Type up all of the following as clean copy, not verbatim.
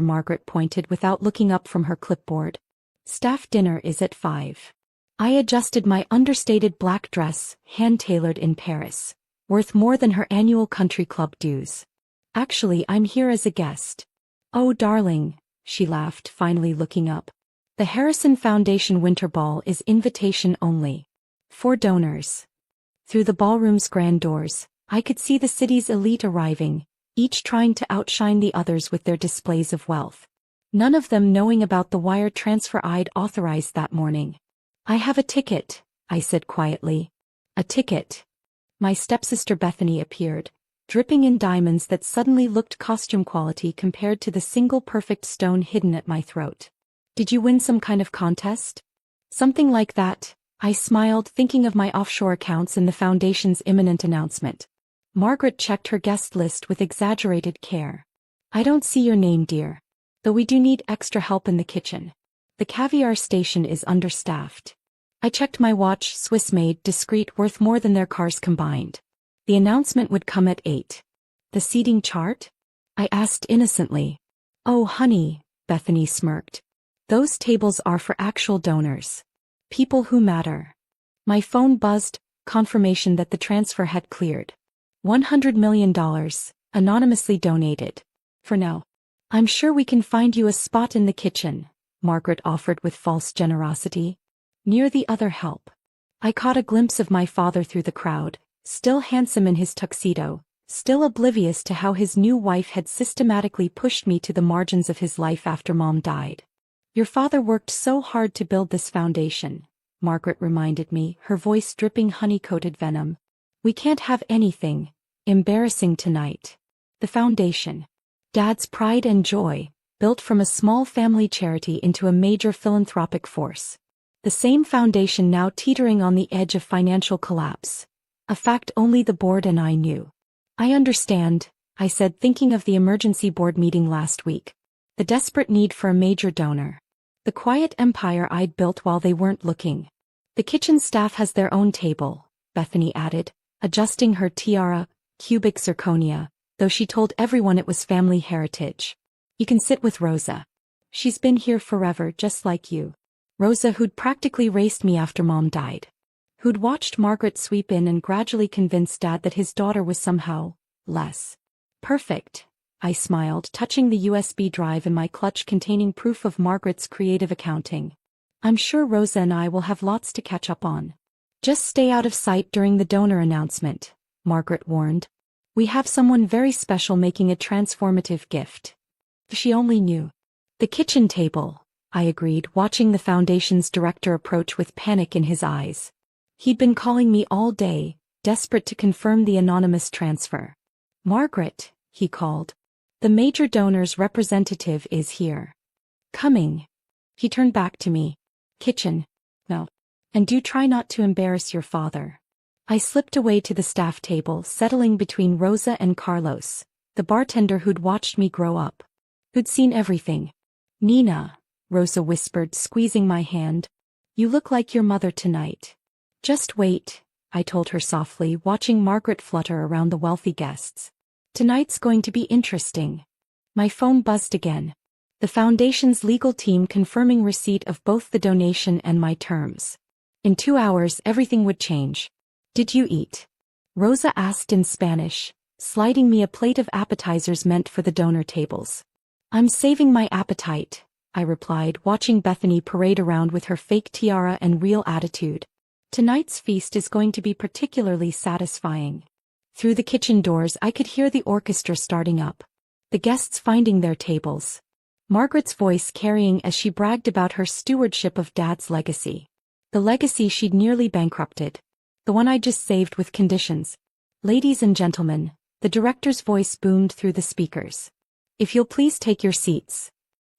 Margaret pointed without looking up from her clipboard. Staff dinner is at 5. I adjusted my understated black dress, hand-tailored in Paris, worth more than her annual country club dues. Actually, I'm here as a guest. Oh, darling, she laughed, finally looking up. The Harrison Foundation Winter Ball is invitation only. For donors. Through the ballroom's grand doors, I could see the city's elite arriving, each trying to outshine the others with their displays of wealth. None of them knowing about the wire transfer I'd authorized that morning. I have a ticket, I said quietly. A ticket. My stepsister Bethany appeared, dripping in diamonds that suddenly looked costume quality compared to the single perfect stone hidden at my throat. Did you win some kind of contest? Something like that, I smiled, thinking of my offshore accounts and the foundation's imminent announcement. Margaret checked her guest list with exaggerated care. I don't see your name, dear. Though we do need extra help in the kitchen. The caviar station is understaffed. I checked my watch, Swiss-made, discreet, worth more than their cars combined. The announcement would come at 8. The seating chart? I asked innocently. Oh, honey, Bethany smirked. Those tables are for actual donors. People who matter. My phone buzzed, confirmation that the transfer had cleared. $100 million, anonymously donated. For now. I'm sure we can find you a spot in the kitchen, Margaret offered with false generosity. Near the other help. I caught a glimpse of my father through the crowd, still handsome in his tuxedo, still oblivious to how his new wife had systematically pushed me to the margins of his life after Mom died. Your father worked so hard to build this foundation, Margaret reminded me, her voice dripping honey-coated venom. We can't have anything embarrassing tonight. The foundation. Dad's pride and joy, built from a small family charity into a major philanthropic force. The same foundation now teetering on the edge of financial collapse. A fact only the board and I knew. I understand, I said, thinking of the emergency board meeting last week. The desperate need for a major donor. The quiet empire I'd built while they weren't looking. The kitchen staff has their own table, Bethany added, adjusting her tiara, cubic zirconia, though she told everyone it was family heritage. You can sit with Rosa. She's been here forever, just like you. Rosa, who'd practically raced me after Mom died. Who'd watched Margaret sweep in and gradually convince Dad that his daughter was somehow less perfect. I smiled, touching the USB drive in my clutch containing proof of Margaret's creative accounting. I'm sure Rosa and I will have lots to catch up on. Just stay out of sight during the donor announcement, Margaret warned. We have someone very special making a transformative gift. If she only knew. The kitchen table, I agreed, watching the foundation's director approach with panic in his eyes. He'd been calling me all day, desperate to confirm the anonymous transfer. Margaret, he called. The major donor's representative is here. Coming. He turned back to me. Kitchen. No. And do try not to embarrass your father. I slipped away to the staff table, settling between Rosa and Carlos, the bartender who'd watched me grow up. Who'd seen everything. Nina, Rosa whispered, squeezing my hand. You look like your mother tonight. Just wait, I told her softly, watching Margaret flutter around the wealthy guests. Tonight's going to be interesting. My phone buzzed again. The foundation's legal team confirming receipt of both the donation and my terms. In 2 hours everything would change. Did you eat? Rosa asked in Spanish, sliding me a plate of appetizers meant for the donor tables. I'm saving my appetite, I replied, watching Bethany parade around with her fake tiara and real attitude. Tonight's feast is going to be particularly satisfying. Through the kitchen doors I could hear the orchestra starting up. The guests finding their tables. Margaret's voice carrying as she bragged about her stewardship of Dad's legacy. The legacy she'd nearly bankrupted. The one I just saved with conditions. Ladies and gentlemen, the director's voice boomed through the speakers. If you'll please take your seats.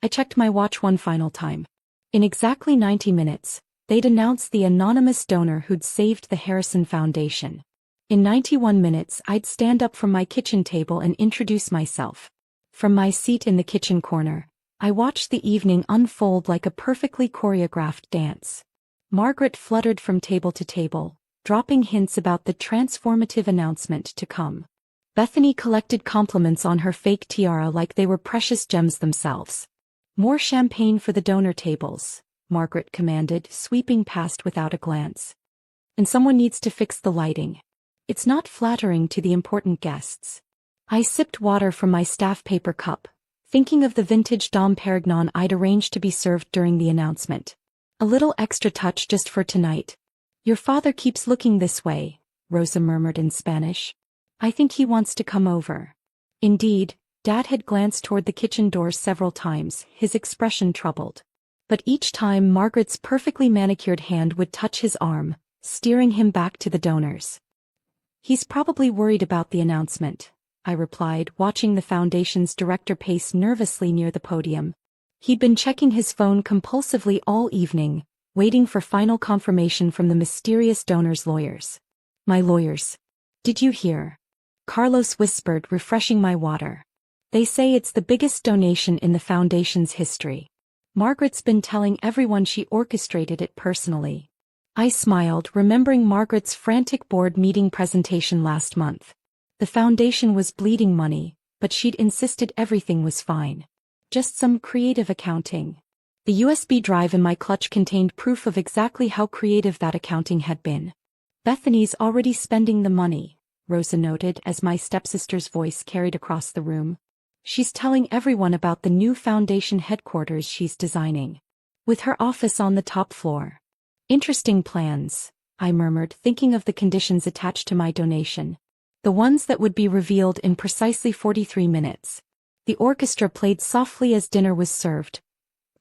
I checked my watch one final time. In exactly 90 minutes, they'd announce the anonymous donor who'd saved the Harrison Foundation. In 91 minutes I'd stand up from my kitchen table and introduce myself. From my seat in the kitchen corner, I watched the evening unfold like a perfectly choreographed dance. Margaret fluttered from table to table, dropping hints about the transformative announcement to come. Bethany collected compliments on her fake tiara like they were precious gems themselves. "More champagne for the donor tables," Margaret commanded, sweeping past without a glance. "And someone needs to fix the lighting. It's not flattering to the important guests." I sipped water from my staff paper cup, thinking of the vintage Dom Perignon I'd arranged to be served during the announcement. "A little extra touch just for tonight." "Your father keeps looking this way," Rosa murmured in Spanish. "I think he wants to come over." Indeed, Dad had glanced toward the kitchen door several times, his expression troubled. But each time Margaret's perfectly manicured hand would touch his arm, steering him back to the donors. "He's probably worried about the announcement," I replied, watching the foundation's director pace nervously near the podium. He'd been checking his phone compulsively all evening, waiting for final confirmation from the mysterious donors' lawyers. "My lawyers. Did you hear?" Carlos whispered, refreshing my water. "They say it's the biggest donation in the foundation's history. Margaret's been telling everyone she orchestrated it personally." I smiled, remembering Margaret's frantic board meeting presentation last month. The foundation was bleeding money, but she'd insisted everything was fine. Just some creative accounting. The USB drive in my clutch contained proof of exactly how creative that accounting had been. "Bethany's already spending the money," Rosa noted as my stepsister's voice carried across the room. "She's telling everyone about the new foundation headquarters she's designing, with her office on the top floor." "Interesting plans," I murmured, thinking of the conditions attached to my donation. The ones that would be revealed in precisely 43 minutes. The orchestra played softly as dinner was served.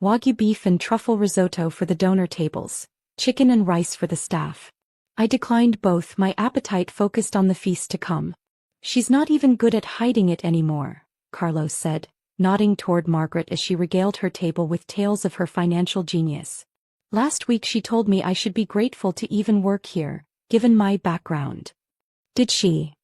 Wagyu beef and truffle risotto for the donor tables, chicken and rice for the staff. I declined both, my appetite focused on the feast to come. "She's not even good at hiding it anymore," Carlos said, nodding toward Margaret as she regaled her table with tales of her financial genius. "Last week she told me I should be grateful to even work here, given my background." "Did she?"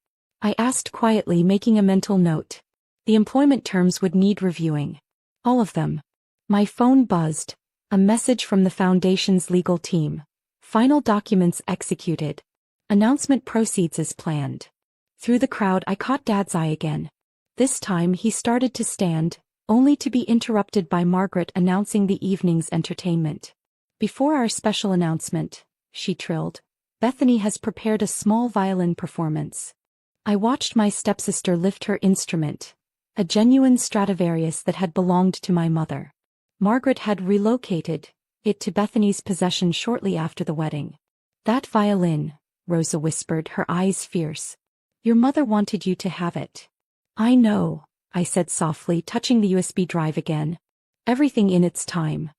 I asked quietly, making a mental note. The employment terms would need reviewing. "All of them." My phone buzzed. A message from the foundation's legal team. "Final documents executed. Announcement proceeds as planned." Through the crowd I caught Dad's eye again. This time he started to stand, only to be interrupted by Margaret announcing the evening's entertainment. "Before our special announcement," she trilled, "Bethany has prepared a small violin performance." I watched my stepsister lift her instrument, a genuine Stradivarius that had belonged to my mother. Margaret had relocated it to Bethany's possession shortly after the wedding. "That violin," Rosa whispered, her eyes fierce. "Your mother wanted you to have it." "I know," I said softly, touching the USB drive again. "Everything in its time."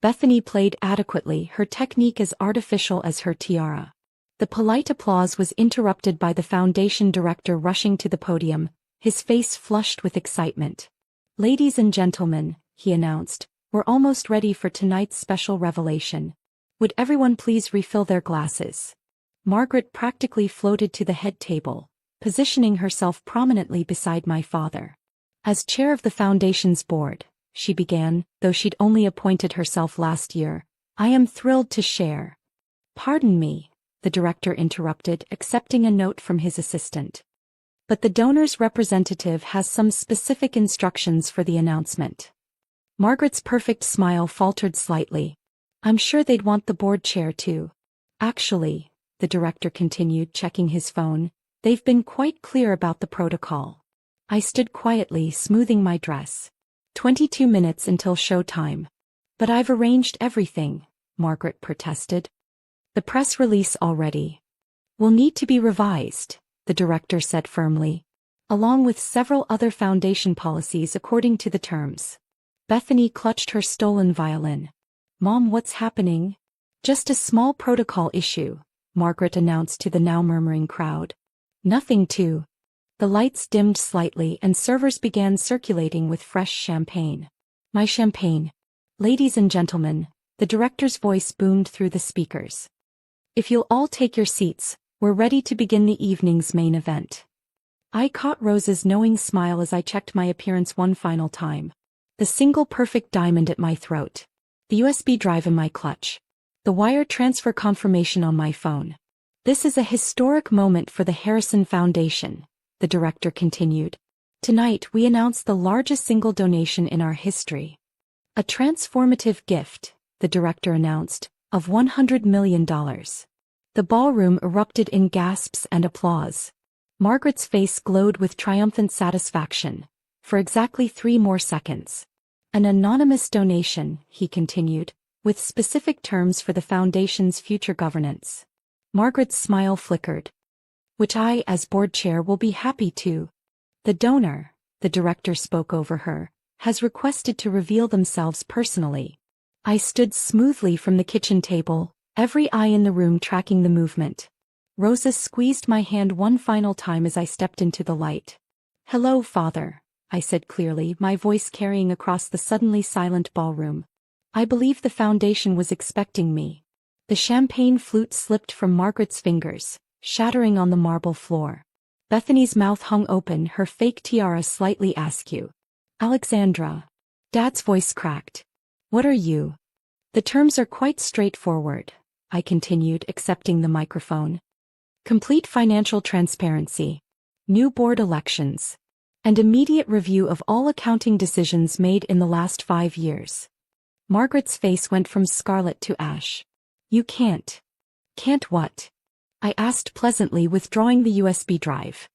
Bethany played adequately, her technique as artificial as her tiara. The polite applause was interrupted by the foundation director rushing to the podium, his face flushed with excitement. "Ladies and gentlemen," he announced, "we're almost ready for tonight's special revelation. Would everyone please refill their glasses?" Margaret practically floated to the head table, positioning herself prominently beside my father. "As chair of the foundation's board," she began, though she'd only appointed herself last year, "I am thrilled to share." "Pardon me," the director interrupted, accepting a note from his assistant. "But the donor's representative has some specific instructions for the announcement." Margaret's perfect smile faltered slightly. "I'm sure they'd want the board chair too." "Actually," the director continued, checking his phone, "they've been quite clear about the protocol." I stood quietly, smoothing my dress. 22 minutes until showtime. "But I've arranged everything," Margaret protested. "The press release already will need to be revised," the director said firmly, "along with several other foundation policies according to the terms." Bethany clutched her stolen violin. "Mom, what's happening?" "Just a small protocol issue," Margaret announced to the now murmuring crowd. "Nothing to." The lights dimmed slightly and servers began circulating with fresh champagne. "My champagne." "Ladies and gentlemen," the director's voice boomed through the speakers. "If you'll all take your seats, we're ready to begin the evening's main event." I caught Rosa's knowing smile as I checked my appearance one final time. The single perfect diamond at my throat. The USB drive in my clutch. The wire transfer confirmation on my phone. "This is a historic moment for the Harrison Foundation," the director continued. Tonight we announce the largest single donation in our history. A transformative gift, the director announced, of $100 million. The ballroom erupted in gasps and applause. Margaret's face glowed with triumphant satisfaction. For exactly 3 more seconds. An anonymous donation, he continued, with specific terms for the foundation's future governance. Margaret's smile flickered. Which I, as board chair, will be happy to. The donor, the director spoke over her, has requested to reveal themselves personally. I stood smoothly from the kitchen table, every eye in the room tracking the movement. Rosa squeezed my hand one final time as I stepped into the light. Hello, Father, I said clearly, my voice carrying across the suddenly silent ballroom. I believe the foundation was expecting me. The champagne flute slipped from Margaret's fingers, shattering on the marble floor. Bethany's mouth hung open, her fake tiara slightly askew. Alexandra. Dad's voice cracked. What are you? The terms are quite straightforward, I continued, accepting the microphone. Complete financial transparency. New board elections. And immediate review of all accounting decisions made in the last 5 years. Margaret's face went from scarlet to ash. You can't. Can't what? I asked pleasantly, withdrawing the USB drive.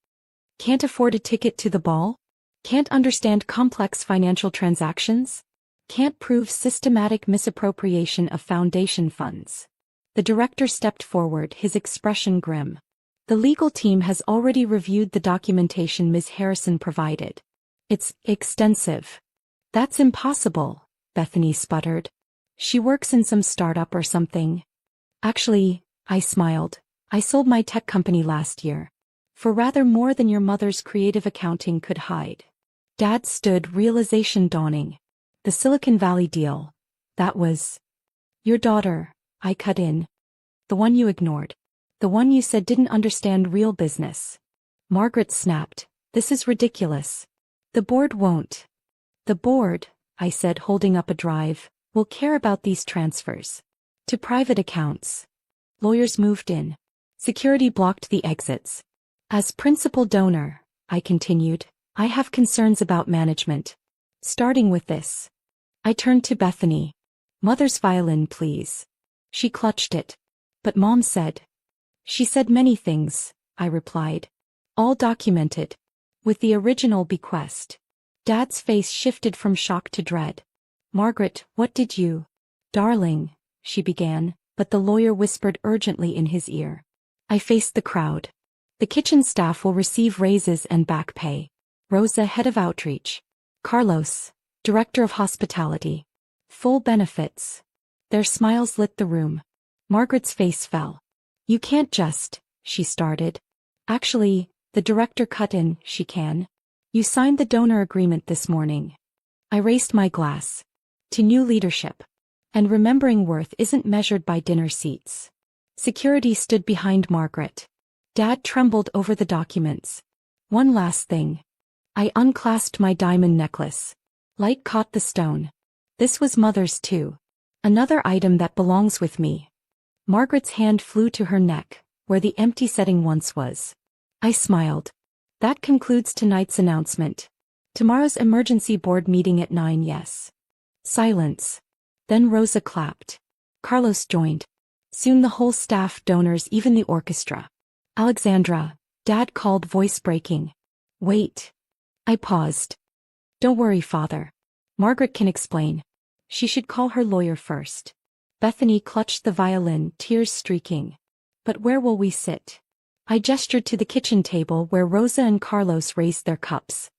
Can't afford a ticket to the ball? Can't understand complex financial transactions? Can't prove systematic misappropriation of foundation funds? The director stepped forward, his expression grim. The legal team has already reviewed the documentation Ms. Harrison provided. It's extensive. That's impossible, Bethany sputtered. She works in some startup or something. Actually, I smiled. I sold my tech company last year. For rather more than your mother's creative accounting could hide. Dad stood, realization dawning. The Silicon Valley deal. That was... Your daughter, I cut in. The one you ignored. The one you said didn't understand real business. Margaret snapped. This is ridiculous. The board won't. The board, I said, holding up a drive, will care about these transfers. To private accounts. Lawyers moved in. Security blocked the exits. As principal donor, I continued, I have concerns about management. Starting with this. I turned to Bethany. Mother's violin, please. She clutched it. But Mom said. She said many things, I replied. All documented. With the original bequest. Dad's face shifted from shock to dread. Margaret, what did you? Darling, she began, but the lawyer whispered urgently in his ear. I faced the crowd. The kitchen staff will receive raises and back pay. Rosa, head of outreach. Carlos, director of hospitality. Full benefits. Their smiles lit the room. Margaret's face fell. You can't just, she started. Actually, the director cut in, she can. You signed the donor agreement this morning. I raised my glass. To new leadership. And remembering worth isn't measured by dinner seats. Security stood behind Margaret. Dad trembled over the documents. One last thing. I unclasped my diamond necklace. Light caught the stone. This was Mother's too. Another item that belongs with me. Margaret's hand flew to her neck, where the empty setting once was. I smiled. That concludes tonight's announcement. Tomorrow's emergency board meeting at 9, yes. Silence. Then Rosa clapped. Carlos joined. Soon the whole staff, donors, even the orchestra. Alexandra, Dad called, voice breaking. Wait. I paused. Don't worry, Father. Margaret can explain. She should call her lawyer first. Bethany clutched the violin, tears streaking. But where will we sit? I gestured to the kitchen table where Rosa and Carlos raised their cups.